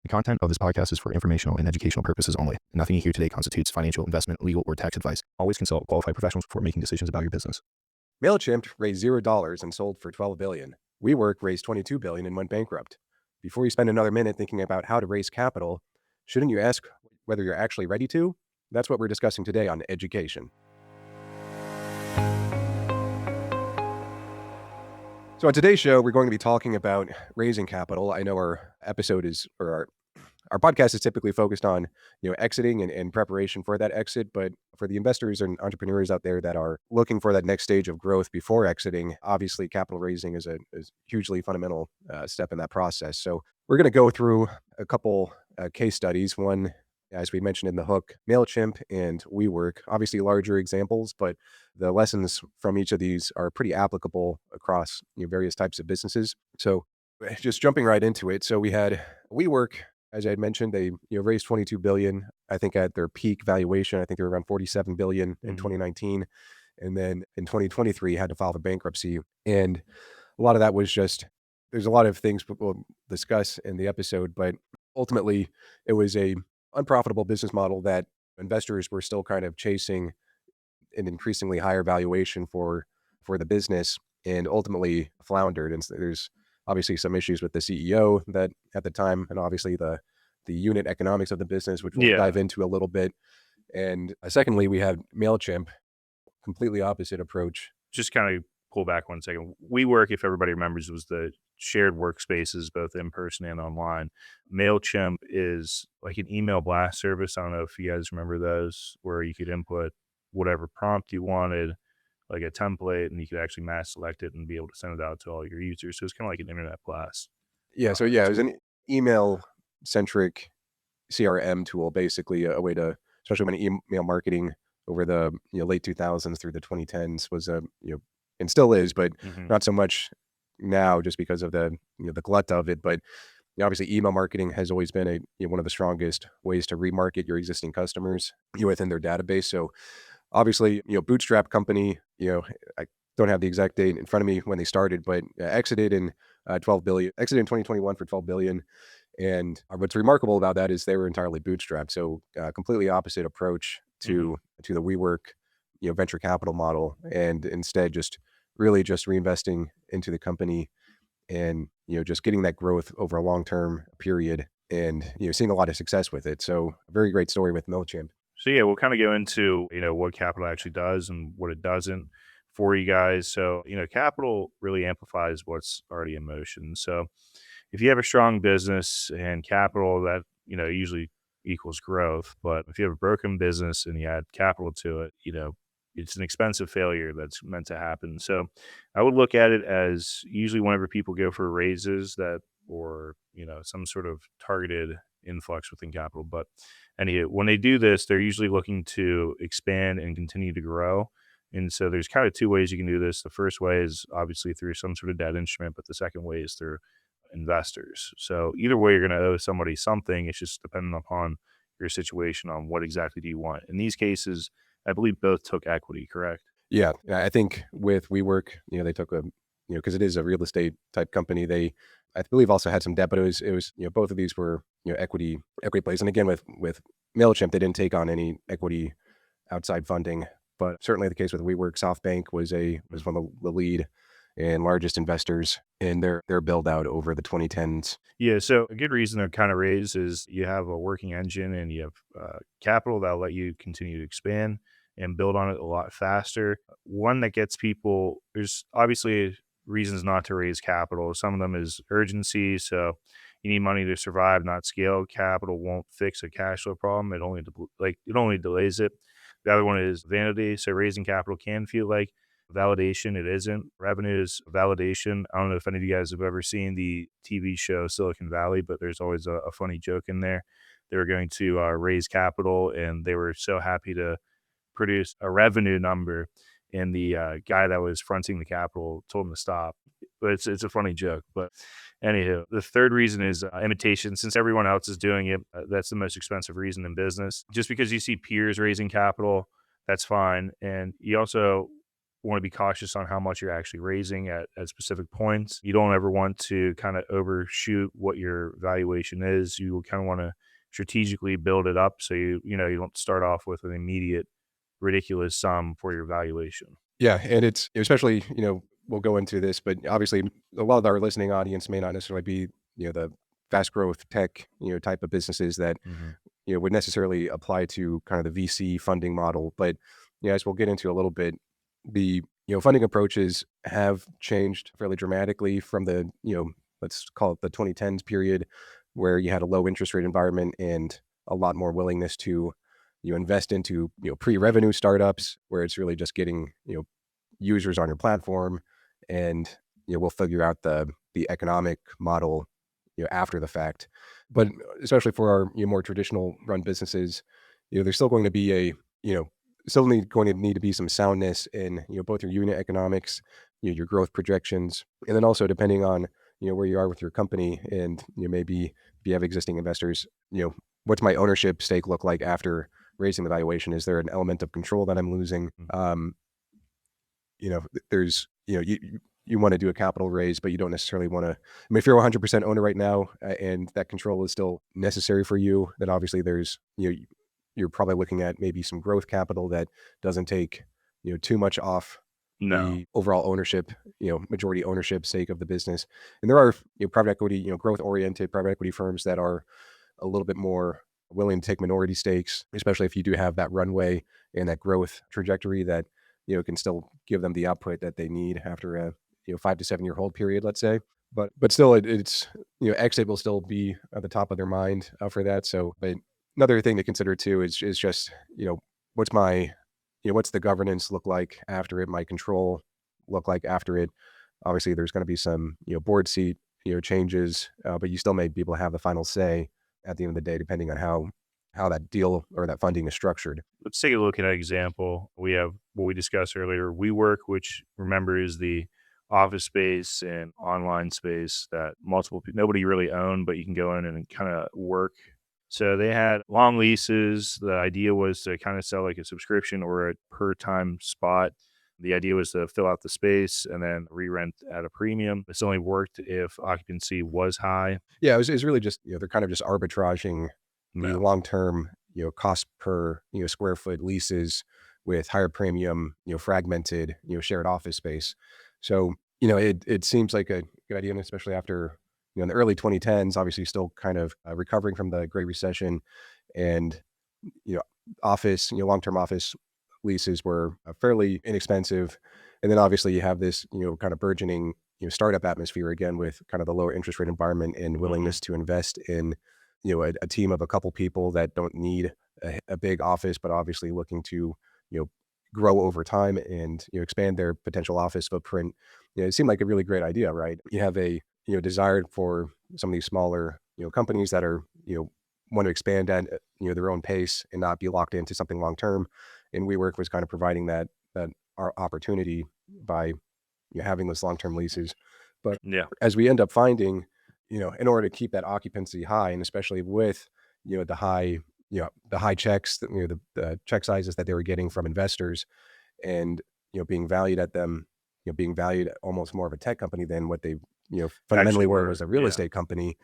The content of this podcast is for informational and educational purposes only. Nothing you hear today constitutes financial, investment, legal, or tax advice. Always consult qualified professionals before making decisions about your business. Mailchimp raised $0 and sold for $12 billion. WeWork raised $22 billion and went bankrupt. Before you spend another minute thinking about how to raise capital, shouldn't you ask whether you're actually ready to? That's what we're discussing today on education. So on today's show, we're going to be talking about raising capital. I know our episode is, or our podcast is typically focused on, exiting and preparation for that exit. But for the investors and entrepreneurs out there that are looking for that next stage of growth before exiting, obviously capital raising is a hugely fundamental step in that process. So we're going to go through a couple case studies. One, as we mentioned in the hook, Mailchimp and WeWork, obviously larger examples, but the lessons from each of these are pretty applicable across various types of businesses. So just jumping right into it. So we had WeWork. As I had mentioned, they raised $22 billion. I think at their peak valuation, I think they were around $47 billion in 2019. And then in 2023, had to file for bankruptcy. And a lot of that was just, there's a lot of things we'll discuss in the episode, but ultimately it was a unprofitable business model that investors were still kind of chasing an increasingly higher valuation for the business, and ultimately floundered. And so there's obviously some issues with the CEO that at the time, and obviously the unit economics of the business, which we'll dive into a little bit. And secondly, we had Mailchimp, completely opposite approach. Just kind of pull back 1 second. WeWork, if everybody remembers, was the shared workspaces, both in person and online. Mailchimp is like an email blast service. I don't know if you guys remember those, where you could input whatever prompt you wanted, like a template, and you could actually mass select it and be able to send it out to all your users. So it's kind of like an internet blast. Yeah. So yeah, it was an email centric CRM tool, basically a way to, especially when email marketing over the late 2000s through the 2010s was and still is, but not so much now, just because of the the glut of it. But obviously, email marketing has always been one of the strongest ways to remarket your existing customers within their database. So obviously, bootstrap company. I don't have the exact date in front of me when they started, but exited in 12 billion. Exited in 2021 for 12 billion. And what's remarkable about that is they were entirely bootstrapped. So completely opposite approach to the WeWork, venture capital model, and instead just really just reinvesting into the company and just getting that growth over a long-term period, and seeing a lot of success with it. So a very great story with Mailchimp. So yeah, we'll kind of go into, what capital actually does and what it doesn't for you guys. So, capital really amplifies what's already in motion. So if you have a strong business and capital, that, usually equals growth. But if you have a broken business and you add capital to it, it's an expensive failure that's meant to happen. So I would look at it as, usually whenever people go for raises that, or, some sort of targeted influx within capital. But anyway, when they do this, they're usually looking to expand and continue to grow. And so there's kind of two ways you can do this. The first way is obviously through some sort of debt instrument, but the second way is through investors. So either way, you're going to owe somebody something. It's just dependent upon your situation on what exactly do you want. In these cases, I believe both took equity, correct? Yeah, I think with WeWork, they took a, because it is a real estate type company, they, I believe, also had some debt, but it was both of these were equity plays. And again, with Mailchimp, they didn't take on any equity outside funding, but certainly the case with WeWork, SoftBank was one of the lead and largest investors in their build out over the 2010s. Yeah, so a good reason to kind of raise is you have a working engine and you have capital that'll let you continue to expand and build on it a lot faster. One that gets people, there's obviously reasons not to raise capital. Some of them is urgency. So you need money to survive, not scale. Capital won't fix a cash flow problem. It only delays it. The other one is vanity. So raising capital can feel like validation. It isn't. Revenue is validation. I don't know if any of you guys have ever seen the TV show Silicon Valley, but there's always a funny joke in there. They were going to raise capital, and they were so happy to produce a revenue number, and the guy that was fronting the capital told him to stop. But it's a funny joke. But anywho, the third reason is imitation. Since everyone else is doing it, that's the most expensive reason in business. Just because you see peers raising capital, that's fine. And you also want to be cautious on how much you're actually raising at specific points. You don't ever want to kind of overshoot what your valuation is. You kind of want to strategically build it up so you know you don't start off with an immediate ridiculous sum for your valuation. Yeah, and it's especially, we'll go into this, but obviously a lot of our listening audience may not necessarily be, the fast growth tech, type of businesses that, Mhm. would necessarily apply to kind of the VC funding model. But, as we'll get into a little bit, the, funding approaches have changed fairly dramatically from the, let's call it the 2010s period, where you had a low interest rate environment and a lot more willingness to, invest into, pre-revenue startups where it's really just getting, users on your platform, and we'll figure out the economic model after the fact. But especially for our more traditional run businesses, there's still going to be a you know going to need to be some soundness in both your unit economics, your growth projections, and then also depending on where you are with your company, and maybe if you have existing investors, what's my ownership stake look like after raising the valuation? Is there an element of control that I'm losing? There's, you want to do a capital raise, but you don't necessarily want to. I mean, if you're 100% owner right now, and that control is still necessary for you, then obviously there's, you're probably looking at maybe some growth capital that doesn't take, too much off No. the overall ownership, majority ownership sake of the business. And there are, private equity, growth oriented private equity firms that are a little bit more willing to take minority stakes, especially if you do have that runway and that growth trajectory that, can still give them the output that they need after a, 5 to 7 year hold period, let's say. But still, it's, exit will still be at the top of their mind for that. So, but another thing to consider too is just, what's my, what's the governance look like after it, my control look like after it. Obviously, there's going to be some, board seat, changes, but you still may be able to have the final say at the end of the day, depending on how that deal or that funding is structured. Let's take a look at an example. We have what we discussed earlier, WeWork, which remember is the office space and online space that nobody really owned, but you can go in and kind of work. So they had long leases. The idea was to kind of sell like a subscription or a per time spot. The idea was to fill out the space and then re-rent at a premium. This only worked if occupancy was high. Yeah, it's really just, they're kind of just arbitraging the No. long-term, cost per, square foot leases with higher premium, fragmented, shared office space. So, it seems like a good idea, and especially after, in the early 2010s, obviously still kind of recovering from the Great Recession, and, you know, long-term office leases were fairly inexpensive. And then obviously you have this, kind of burgeoning, startup atmosphere again with kind of the lower interest rate environment and Mhm. willingness to invest in, a team of a couple people that don't need a big office, but obviously looking to, grow over time and, expand their potential office footprint. It seemed like a really great idea, right? You have a, desire for some of these smaller, companies that are, want to expand at, their own pace and not be locked into something long term. And WeWork was kind of providing that our opportunity by, having those long term leases. But Yeah. as we end up finding, in order to keep that occupancy high, and especially with, the high, the high checks, that, the check sizes that they were getting from investors, and being valued at them, being valued at almost more of a tech company than what they, fundamentally Actually were were. was a real Yeah. estate company.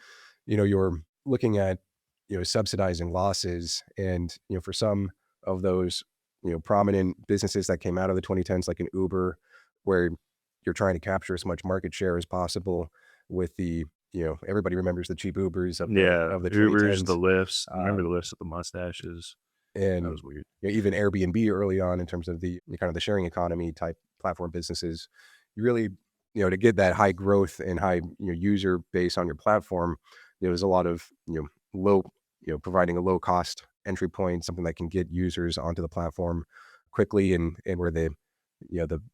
You're looking at, subsidizing losses, and for some of those, prominent businesses that came out of the 2010s, like an Uber, where you're trying to capture as much market share as possible with the, everybody remembers the cheap Ubers of the Yeah. of the Ubers, the 2010s. lifts. Remember um, the lifts with the mustaches? That and was weird. even Airbnb early on, in terms of the kind of the sharing economy type platform businesses. You really, to get that high growth and high, user base on your platform, there's a lot of, low, providing a low cost entry point, something that can get users onto the platform quickly, and where the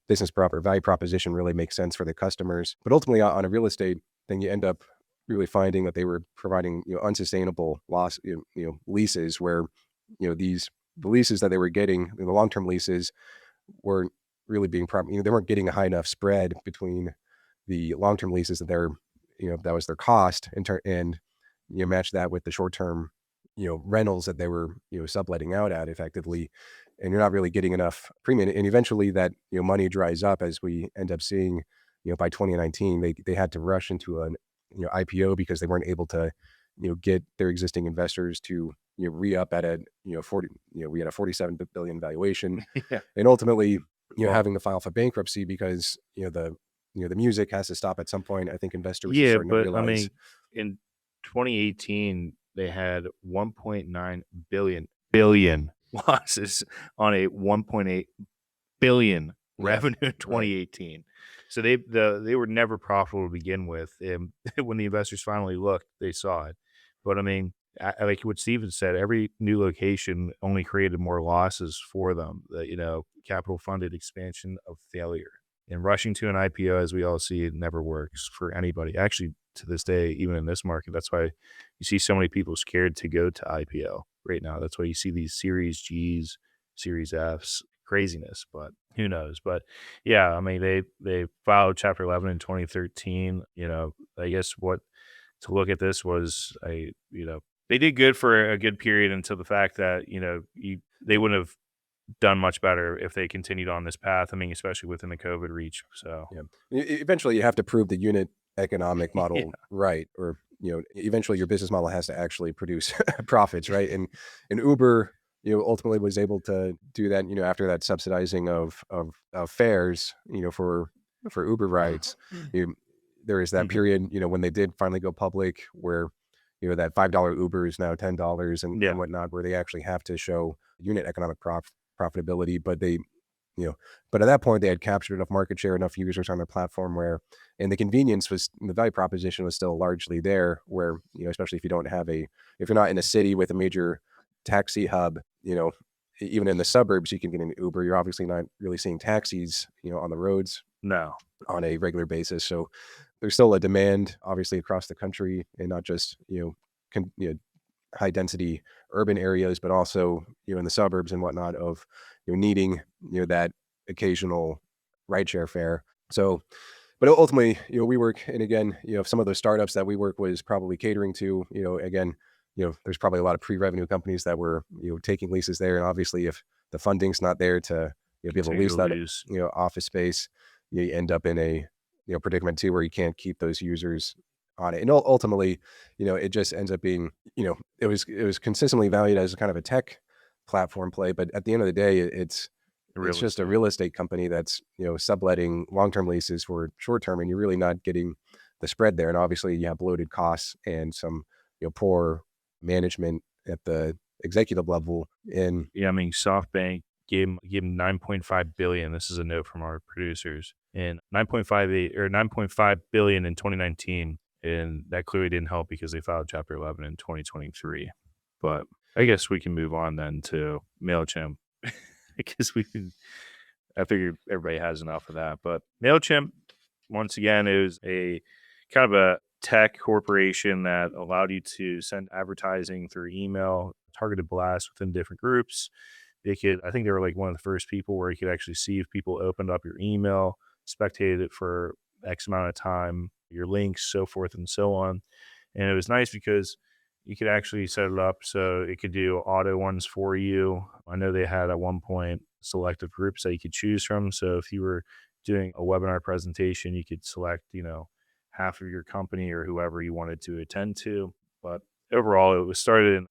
business proper value proposition really makes sense for the customers. But ultimately, on a real estate thing, you end up really finding that they were providing, unsustainable leases, where, the leases that they were getting, the long-term leases, weren't really being they weren't getting a high enough spread between the long-term leases that they're, that was their cost, and match that with the short-term, rentals that they were, subletting out at effectively. and you're not really getting enough premium. And eventually that, money dries up, as we end up seeing, by 2019, they had to rush into an, IPO because they weren't able to, get their existing investors to, re-up at a, 40, we had a 47 billion valuation. Yeah. And ultimately, Well, having to file for bankruptcy because, the music has to stop at some point. I think investors are yeah, starting to but I realize. mean, in 2018, they had 1.9 billion losses on a 1.8 billion Yeah, revenue in right. 2018. So they were never profitable to begin with. And when the investors finally looked, they saw it. But I mean, like what Steven said, every new location only created more losses for them. Capital funded expansion of failure. And rushing to an IPO, as we all see, it never works for anybody. Actually, to this day, even in this market, that's why you see so many people scared to go to IPO right now. That's why you see these Series Gs, Series Fs, craziness. But who knows? But yeah, I mean, they filed Chapter 11 in 2013. I guess what to look at this was they did good for a good period until the fact that they wouldn't have done much better if they continued on this path. I mean, especially within the COVID reach. So Yeah. Eventually, you have to prove the unit economic yeah, model right, or eventually your business model has to actually produce profits, right? And Uber, ultimately was able to do that. After that subsidizing of fares, for Uber rides, you, there is that Mhm. period, when they did finally go public, where that $5 Uber is now $10 and Yeah, whatnot, where they actually have to show unit economic profitability, but they but at that point, they had captured enough market share, enough users on their platform and the convenience the value proposition was still largely there. Where especially if if you're not in a city with a major taxi hub, even in the suburbs, you can get an Uber. You're obviously not really seeing taxis, on the roads no, on a regular basis. So there's still a demand, obviously, across the country, and not just high density urban areas, but also in the suburbs and whatnot of needing that occasional rideshare fare. So, but ultimately, WeWork, and again, some of those startups that WeWork was probably catering to, again, there's probably a lot of pre-revenue companies that were taking leases there, and obviously, if the funding's not there to be able to continue lease to that lose. office space, you end up in a predicament too where you can't keep those users on it, and ultimately, it just ends up being it was consistently valued as kind of a tech platform play, but at the end of the day, it's Real just a estate. real estate company that's subletting long-term leases for short-term, and you're really not getting the spread there. And obviously, you have bloated costs and some poor management at the executive level. And Yeah, I mean, SoftBank gave him 9.5 billion. This is a note from our producers. And 9.58 or 9.5 billion in 2019. And that clearly didn't help because they filed Chapter 11 in 2023. But I guess we can move on then to Mailchimp because I figured everybody has enough of that. But Mailchimp, once again, is a kind of a tech corporation that allowed you to send advertising through email, targeted blasts within different groups. I think they were like one of the first people where you could actually see if people opened up your email, spectated it for X amount of time, your links, so forth and so on. And it was nice because you could actually set it up so it could do auto ones for you. I know they had at one point selective groups that you could choose from. So if you were doing a webinar presentation, you could select, half of your company or whoever you wanted to attend to. But overall, it was started in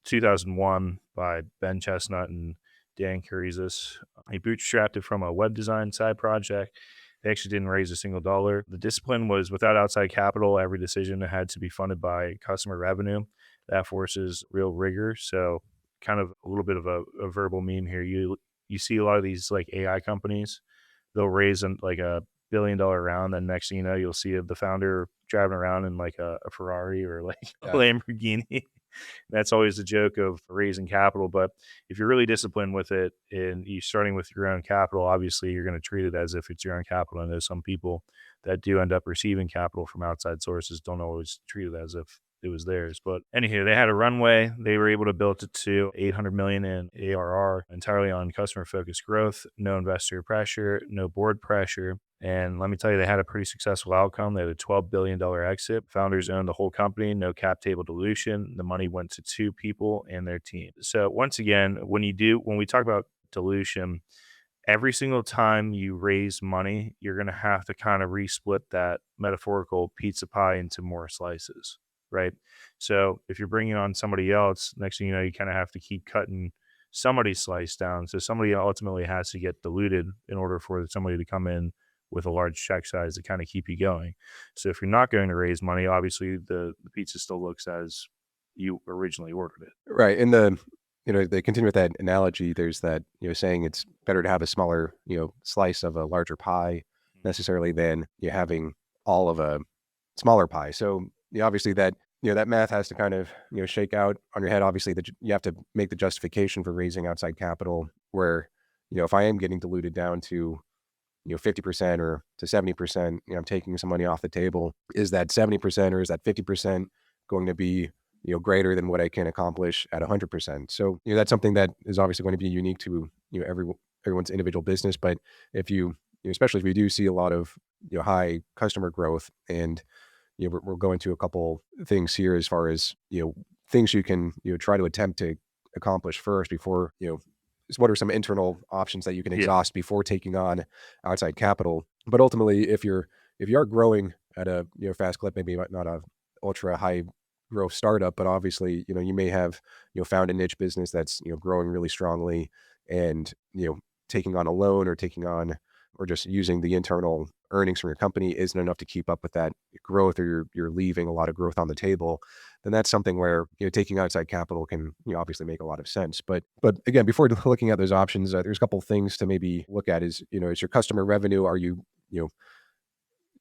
2001 by Ben Chestnut and Dan Carizas. He bootstrapped it from a web design side project. They actually didn't raise a single dollar. The discipline was without outside capital, every decision had to be funded by customer revenue. That forces real rigor. So, kind of a little bit of a verbal meme here. You see a lot of these like AI companies, they'll raise like a $1 billion round. Then next thing you know, you'll see the founder driving around in like a Ferrari or like a Yeah. Lamborghini. That's always the joke of raising capital. But if you're really disciplined with it and you're starting with your own capital, obviously you're going to treat it as if it's your own capital. I know some people that do end up receiving capital from outside sources don't always treat it as if it was theirs. But anyhow, they had a runway. They were able to build it to 800 million in ARR entirely on customer focused growth, no investor pressure, no board pressure. And let me tell you, they had a pretty successful outcome. They had a $12 billion exit. Founders owned the whole company, no cap table dilution. The money went to two people and their team. So once again, when we talk about dilution, every single time you raise money, you're going to have to kind of resplit that metaphorical pizza pie into more slices, right? So if you're bringing on somebody else, next thing you know, you kind of have to keep cutting somebody's slice down. So somebody ultimately has to get diluted in order for somebody to come in with a large check size to kind of keep you going. So if you're not going to raise money, obviously the pizza still looks as you originally ordered it. Right. And they continue with that analogy. There's that, saying it's better to have a smaller, slice of a larger pie necessarily than you having all of a smaller pie. So obviously that, that math has to kind of, shake out on your head. Obviously that you have to make the justification for raising outside capital where, if I am getting diluted down to, 50% or to 70%, I'm taking some money off the table. Is that 70% or is that 50% going to be, greater than what I can accomplish at 100%? So, that's something that is obviously going to be unique to, everyone's individual business. But if especially if we do see a lot of, high customer growth and, we're going to a couple things here as far as, things you can, try to attempt to accomplish first before, what are some internal options that you can Yeah. exhaust before taking on outside capital. But ultimately, if you are growing at a fast clip, maybe not a ultra high growth startup, but obviously you may have found a niche business that's growing really strongly, and taking on a loan or just using the internal earnings from your company isn't enough to keep up with that growth, or you're leaving a lot of growth on the table, then that's something where taking outside capital can obviously make a lot of sense. But again, before looking at those options, there's a couple of things to maybe look at. Is is your customer revenue? Are you know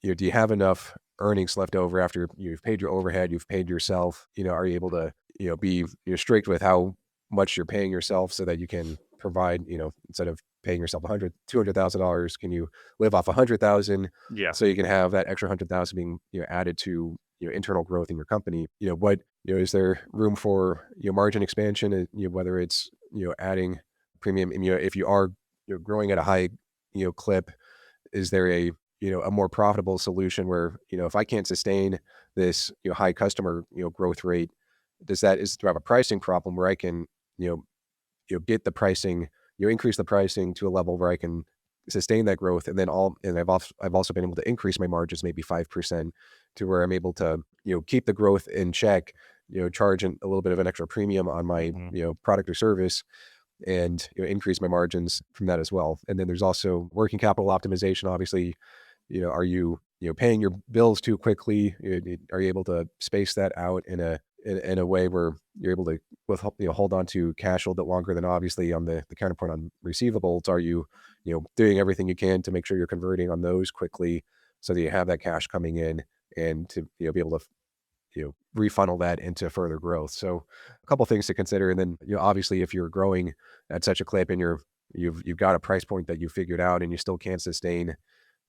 do you have enough earnings left over after you've paid your overhead, you've paid yourself? Are you able to be strict with how much you're paying yourself so that you can provide, instead of paying yourself $200,000, can you live off 100,000 Yeah. so you can have that extra 100,000 being added to internal growth in your company? What is there room for margin expansion? Whether it's adding premium, and, if you are growing at a high clip, is there a more profitable solution where if I can't sustain this high customer growth rate, do I have a pricing problem where I can you know get the pricing, increase the pricing to a level where I can sustain that growth, and then I've also been able to increase my margins maybe 5% to where I'm able to keep the growth in check, charge a little bit of an extra premium on my product or service, and increase my margins from that as well. And then there's also working capital optimization. Obviously, are you paying your bills too quickly? Are you able to space that out in a way where you're able to hold on to cash a little bit longer than, obviously, on the counterpoint on receivables? Are you doing everything you can to make sure you're converting on those quickly so that you have that cash coming in, and to be able to refunnel that into further growth? So a couple things to consider. And then obviously, if you're growing at such a clip and you've got a price point that you figured out and you still can't sustain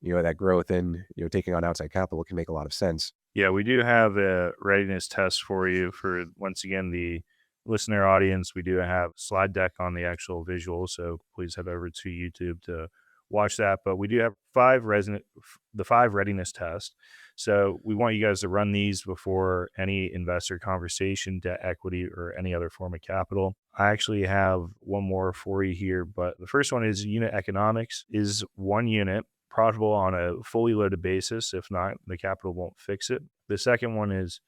that growth, and taking on outside capital can make a lot of sense. Yeah, we do have a readiness test for you for, once again, the listener audience. We do have slide deck on the actual visual, so please head over to YouTube to watch that. But we do have the 5 readiness tests. So we want you guys to run these before any investor conversation, debt equity, or any other form of capital. I actually have one more for you here, but the first one is unit economics. Is one unit profitable on a fully loaded basis? If not, the capital won't fix it. The second one is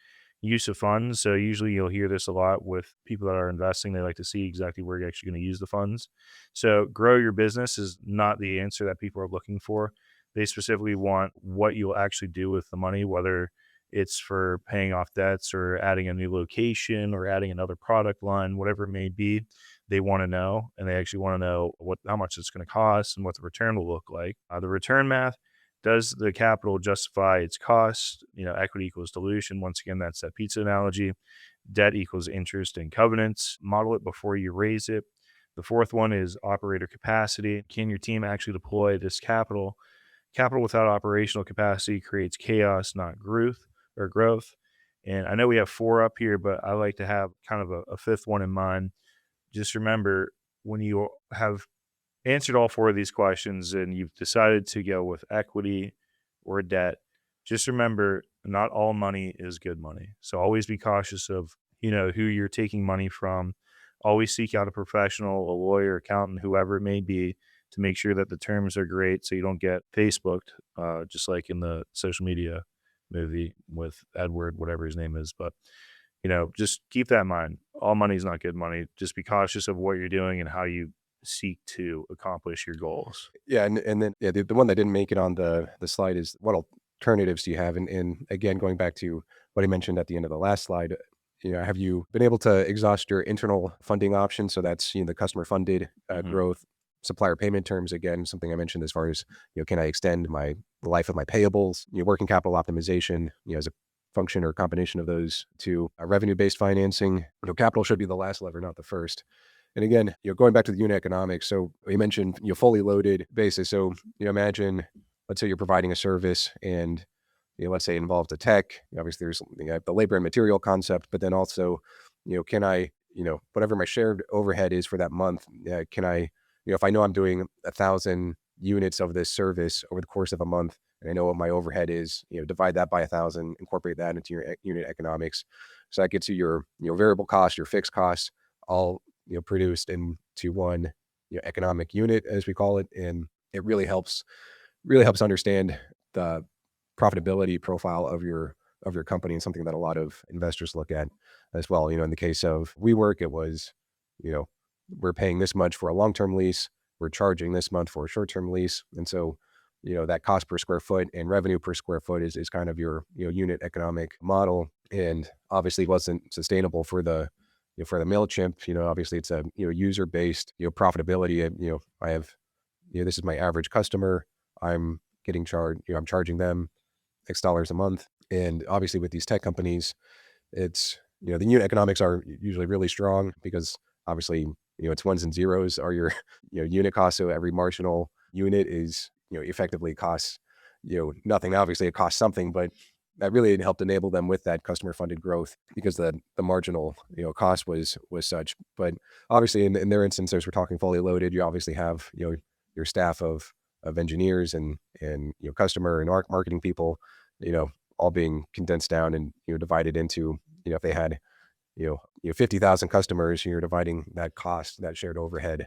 use of funds. So usually you'll hear this a lot with people that are investing. They like to see exactly where you're actually going to use the funds. So grow your business is not the answer that people are looking for. They specifically want what you'll actually do with the money, whether it's for paying off debts or adding a new location or adding another product line, whatever it may be. They want to know, and they actually want to know how much it's going to cost and what the return will look like. The return math: does the capital justify its cost? Equity equals dilution. Once again, that's that pizza analogy. Debt equals interest and covenants. Model it before you raise it. The fourth one is operator capacity. Can your team actually deploy this capital? Capital without operational capacity creates chaos, not growth. And I know we have 4 up here, but I like to have kind of a fifth one in mind. Just remember, when you have answered all 4 of these questions and you've decided to go with equity or debt, just remember, not all money is good money. So always be cautious of, who you're taking money from. always seek out a professional, a lawyer, accountant, whoever it may be, to make sure that the terms are great so you don't get Facebooked, just like in the social media movie with Edward, whatever his name is. But, just keep that in mind. All money is not good money. Just be cautious of what you're doing and how you seek to accomplish your goals. Yeah, and then the one that didn't make it on the slide is what alternatives do you have? And again, going back to what I mentioned at the end of the last slide, have you been able to exhaust your internal funding options? So that's the customer funded Mhm. growth, supplier payment terms. Again, something I mentioned as far as can I extend the life of my payables? Working capital optimization. As a function or combination of those two, revenue based financing. Capital should be the last lever, not the first. And again, going back to the unit economics, so you mentioned fully loaded basis. So imagine, let's say you're providing a service, and let's say it involves a tech. Obviously, there's the labor and material concept, but then also, can I, whatever my shared overhead is for that month, can I, if I know I'm doing 1,000 units of this service over the course of a month, and I know what my overhead is, divide that by 1,000, incorporate that into your unit economics. So that gets you your variable costs, your fixed costs, all produced into one economic unit, as we call it, and it really helps understand the profitability profile of your company, and something that a lot of investors look at as well. In the case of WeWork, it was, you know, we're paying this much for a long-term lease, we're charging this month for a short-term lease, and so that cost per square foot and revenue per square foot is kind of your unit economic model, and obviously wasn't sustainable for the for the Mailchimp. Obviously it's a user based profitability. I have this is my average customer. I'm getting charged. I'm charging them X dollars a month. And obviously with these tech companies, it's, the unit economics are usually really strong because obviously, it's ones and zeros are your, unit costs. So every marginal unit is, effectively costs, nothing. Obviously it costs something, but that really helped enable them with that customer funded growth because the marginal, cost was such. But obviously in their instance, as we're talking fully loaded, you obviously have, your staff of engineers and customer and marketing people, you know, all being condensed down and divided into if they had 50,000 customers, you're dividing that cost, that shared overhead,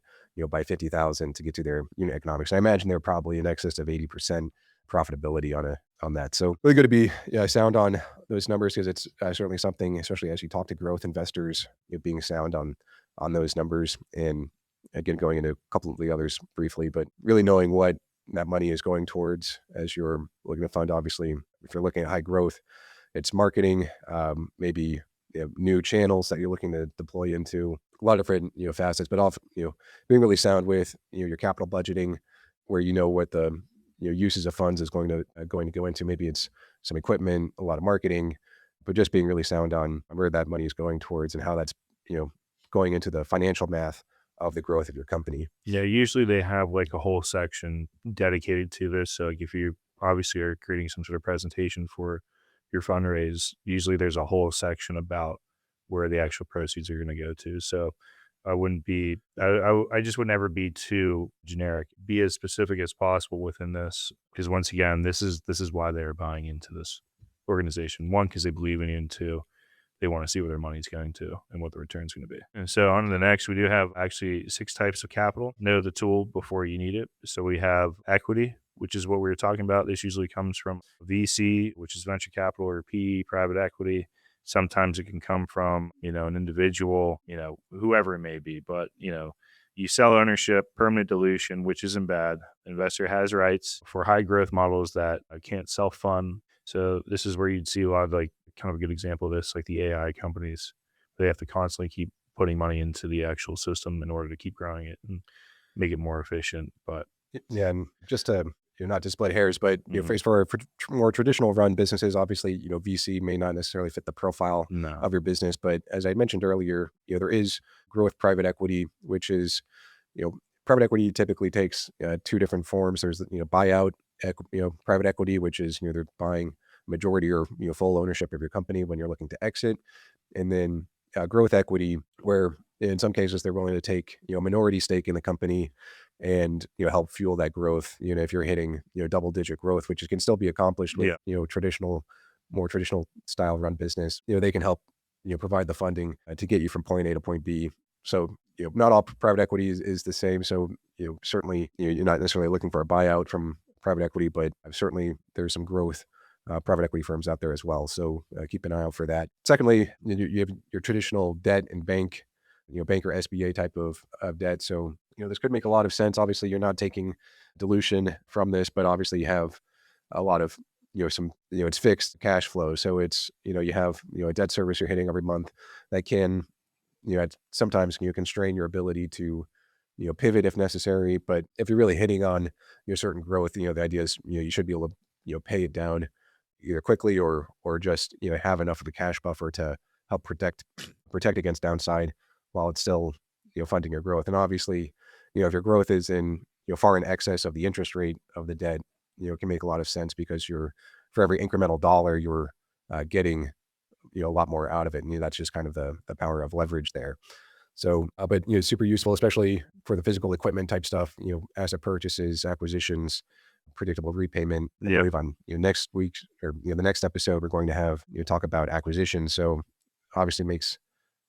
by 50,000 to get to their unit economics. And I imagine they're probably in excess of 80% profitability on that. So really good to be sound on those numbers, because it's certainly something, especially as you talk to growth investors, being sound on those numbers. And again, going into a couple of the others briefly, but really knowing what that money is going towards as you're looking to fund. Obviously, if you're looking at high growth, it's marketing, maybe new channels that you're looking to deploy into, a lot of different facets, but all being really sound with your capital budgeting, where what the uses of funds is going to go into. Maybe it's some equipment, a lot of marketing, but just being really sound on where that money is going towards and how that's going into the financial math of the growth of your company. Yeah, usually they have like a whole section dedicated to this. So, like, if you obviously are creating some sort of presentation for your fundraise, usually there's a whole section about where the actual proceeds are going to go to. So, I wouldn't be, I just would never be too generic. Be as specific as possible within this, because once again, this is why they're buying into this organization. One, because they believe in you, and two, they want to see where their money's going to and what the return's going to be. And so on to the next, we do have actually 6 types of capital. Know the tool before you need it. So we have equity, which is what we were talking about. This usually comes from VC, which is venture capital, or PE, private equity. Sometimes it can come from, an individual, whoever it may be, but, you sell ownership, permanent dilution, which isn't bad. Investor has rights for high growth models that can't self fund. So this is where you'd see a lot of, like, kind of a good example of this, like the AI companies. They have to constantly keep putting money into the actual system in order to keep growing it and make it more efficient. But Yeah, and just to not to split hairs, but mhm, for more traditional run businesses, obviously VC may not necessarily fit the profile no, of your business, but as I mentioned earlier, there is growth private equity, which is private equity typically takes two different forms. There's buyout private equity, which is they're buying majority or full ownership of your company when you're looking to exit, and then growth equity, where in some cases they're willing to take minority stake in the company and help fuel that growth. If you're hitting double digit growth, which can still be accomplished with yeah, more traditional style run business, they can help provide the funding to get you from point A to point B So, not all private equity is the same. So, certainly, you're not necessarily looking for a buyout from private equity, but certainly there's some growth private equity firms out there as well. So keep an eye out for that. Secondly, you have your traditional debt and bank, bank or SBA type of debt. So, this could make a lot of sense. Obviously, you're not taking dilution from this, but obviously you have a lot of, some, it's fixed cash flow. So it's, you have, a debt service you're hitting every month that can, sometimes constrain your ability to, pivot if necessary. But if you're really hitting on your certain growth, the idea is, you should be able to, pay it down either quickly or just, have enough of a cash buffer to help protect against downside while it's still, funding your growth. And obviously, if your growth is in, far in excess of the interest rate of the debt, it can make a lot of sense because for every incremental dollar, you're getting, a lot more out of it. And that's just kind of the power of leverage there. So, but, super useful, especially for the physical equipment type stuff, asset purchases, acquisitions, predictable repayment. I believe on, next week or, the next episode, we're going to have, talk about acquisitions. So obviously makes,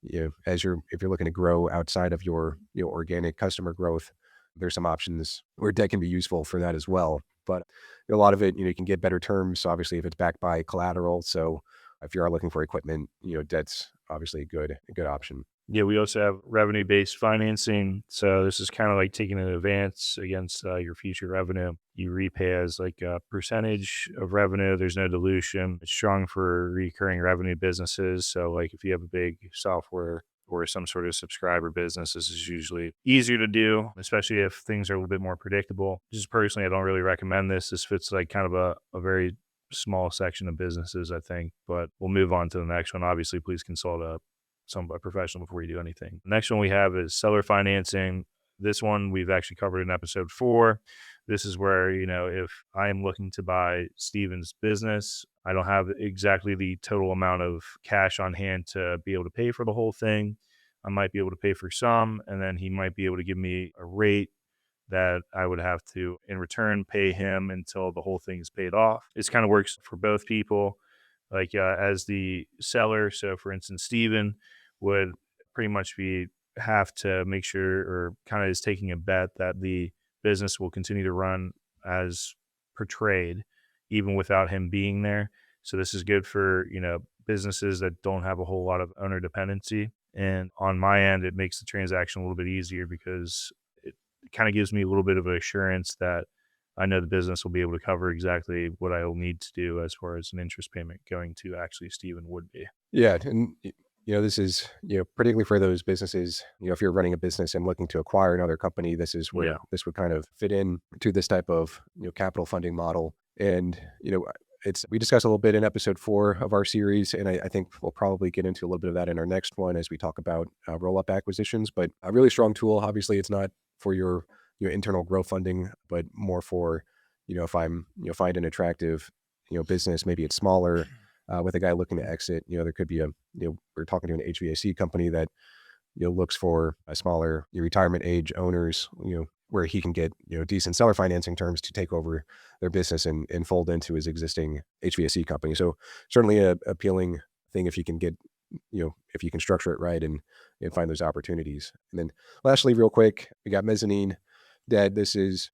if you're looking to grow outside of your, organic customer growth, there's some options where debt can be useful for that as well. But a lot of it, you can get better terms, obviously, if it's backed by collateral. So if you are looking for equipment, debt's obviously a good option. Yeah, we also have revenue-based financing. So this is kind of like taking an advance against your future revenue. You repay as like a percentage of revenue. There's no dilution. It's strong for recurring revenue businesses. So like if you have a big software or some sort of subscriber business, this is usually easier to do, especially if things are a little bit more predictable. Just personally, I don't really recommend this. This fits like kind of a very small section of businesses, I think. But we'll move on to the next one. Obviously, please consult a professional before you do anything. The next one we have is seller financing. This one we've actually covered in episode 4. This is where, if I am looking to buy Steven's business, I don't have exactly the total amount of cash on hand to be able to pay for the whole thing. I might be able to pay for some, and then he might be able to give me a rate that I would have to, in return, pay him until the whole thing is paid off. This kind of works for both people. Like as the seller, so for instance, Steven would pretty much have to make sure, or kind of is taking a bet that the business will continue to run as portrayed, even without him being there. So this is good for, businesses that don't have a whole lot of owner dependency. And on my end, it makes the transaction a little bit easier because it kind of gives me a little bit of assurance that I know the business will be able to cover exactly what I will need to do as far as an interest payment going to actually Steven would be. Yeah. And, this is, particularly for those businesses, if you're running a business and looking to acquire another company, this is where this would kind of fit in to this type of, capital funding model. And, we discussed a little bit in episode 4 of our series, and I think we'll probably get into a little bit of that in our next one as we talk about roll-up acquisitions. But a really strong tool. Obviously, it's not for your internal growth funding, but more for, if I'm, find an attractive, business, maybe it's smaller, with a guy looking to exit, there could be we're talking to an HVAC company that, looks for a smaller retirement age owners, where he can get, decent seller financing terms to take over their business and fold into his existing HVAC company. So certainly a appealing thing if you can get, if you can structure it right and find those opportunities. And then lastly, real quick, we got mezzanine debt. This is,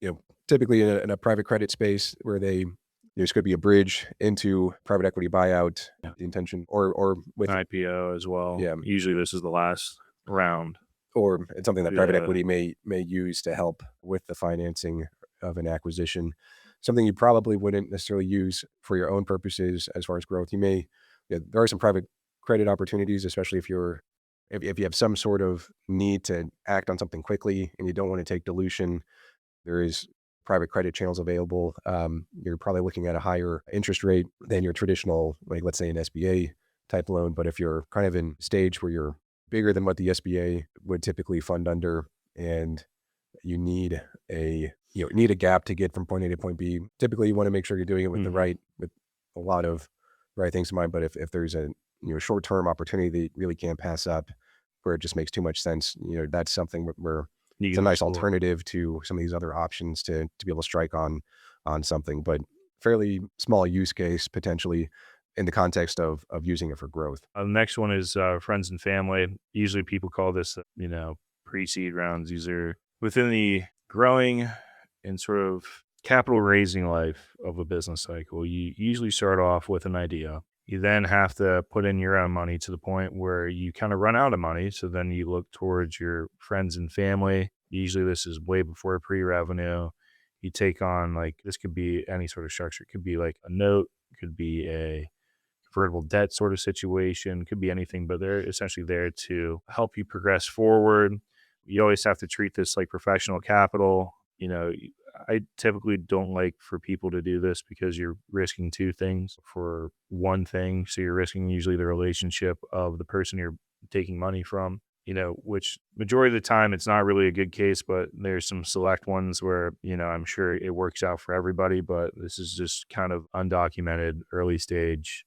typically in a private credit space where this could be a bridge into private equity buyout, the intention, or with an IPO as well. Yeah. Usually this is the last round. Or it's something that private equity may use to help with the financing of an acquisition. Something you probably wouldn't necessarily use for your own purposes as far as growth. There are some private credit opportunities, especially if you have some sort of need to act on something quickly and you don't want to take dilution. There is private credit channels available. You're probably looking at a higher interest rate than your traditional, like let's say an SBA type loan. But if you're kind of in stage where you're bigger than what the SBA would typically fund under, and you need a gap to get from point A to point B, typically you want to make sure you're doing it with with a lot of right things in mind. But if there's a short-term opportunity that you really can't pass up, where it just makes too much sense, that's something where it's a nice alternative to some of these other options to be able to strike on something. But fairly small use case potentially. in the context of using it for growth? The next one is friends and family. Usually people call this, pre-seed rounds. These are within the growing and sort of capital raising life of a business cycle. You usually start off with an idea. You then have to put in your own money to the point where you kind of run out of money. So then you look towards your friends and family. Usually this is way before pre-revenue. You take on, like, this could be any sort of structure. It could be like a note, it could be a convertible debt sort of situation, could be anything, but they're essentially there to help you progress forward. You always have to treat this like professional capital. I typically don't like for people to do this because you're risking two things for one thing. So you're risking usually the relationship of the person you're taking money from, which majority of the time it's not really a good case, but there's some select ones where, I'm sure it works out for everybody, but this is just kind of undocumented early stage.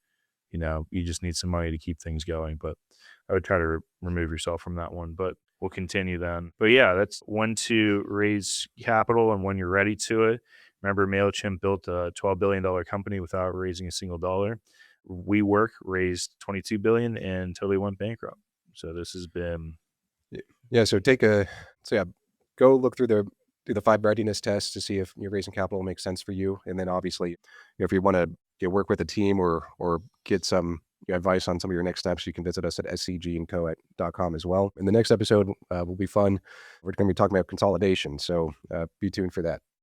You just need some money to keep things going, but I would try to remove yourself from that one, but we'll continue then. But yeah, that's when to raise capital and when you're ready to it. Remember, Mailchimp built a $12 billion company without raising a single dollar. WeWork raised 22 billion and totally went bankrupt. So this has been, Yeah. So go look through the 5 readiness tests to see if your raising capital makes sense for you. And then obviously, if you want to work with a team or get some advice on some of your next steps, you can visit us at scgandco.com as well. In the next episode will be fun. We're going to be talking about consolidation. So be tuned for that.